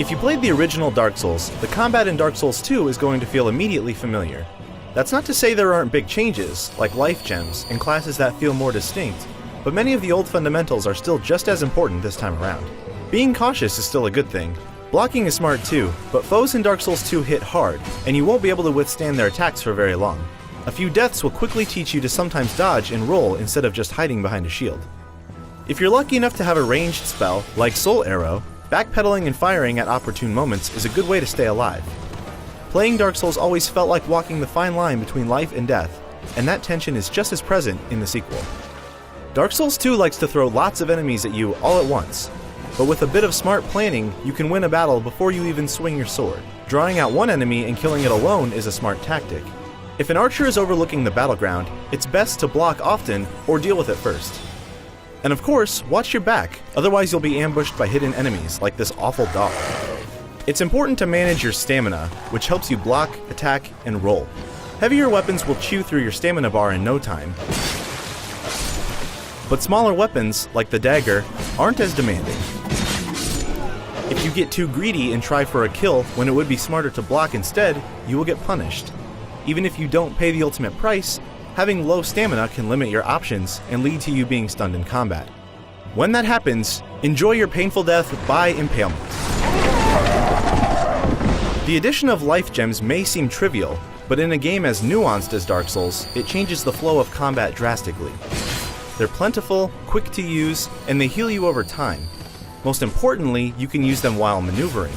If you played the original Dark Souls, the combat in Dark Souls 2 is going to feel immediately familiar. That's not to say there aren't big changes, like life gems, and classes that feel more distinct, but many of the old fundamentals are still just as important this time around. Being cautious is still a good thing. Blocking is smart too, but foes in Dark Souls 2 hit hard, and you won't be able to withstand their attacks for very long. A few deaths will quickly teach you to sometimes dodge and roll instead of just hiding behind a shield. If you're lucky enough to have a ranged spell, like Soul Arrow, backpedaling and firing at opportune moments is a good way to stay alive. Playing Dark Souls always felt like walking the fine line between life and death, and that tension is just as present in the sequel. Dark Souls 2 likes to throw lots of enemies at you all at once, but with a bit of smart planning, you can win a battle before you even swing your sword. Drawing out one enemy and killing it alone is a smart tactic. If an archer is overlooking the battleground, it's best to block often or deal with it first. And of course, watch your back, otherwise you'll be ambushed by hidden enemies like this awful dog. It's important to manage your stamina, which helps you block, attack, and roll. Heavier weapons will chew through your stamina bar in no time, but smaller weapons, like the dagger, aren't as demanding. If you get too greedy and try for a kill when it would be smarter to block instead, you will get punished. Even if you don't pay the ultimate price, having low stamina can limit your options and lead to you being stunned in combat. When that happens, enjoy your painful death by impalement. The addition of life gems may seem trivial, but in a game as nuanced as Dark Souls, it changes the flow of combat drastically. They're plentiful, quick to use, and they heal you over time. Most importantly, you can use them while maneuvering.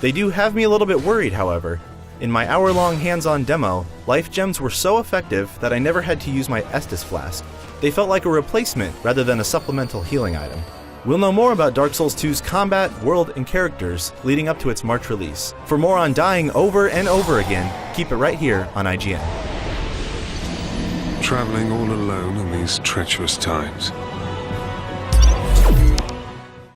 They do have me a little bit worried, however. In my hour-long hands-on demo, life gems were so effective that I never had to use my Estus flask. They felt like a replacement rather than a supplemental healing item. We'll know more about Dark Souls 2's combat, world, and characters leading up to its March release. For more on dying over and over again, keep it right here on IGN. Traveling all alone in these treacherous times.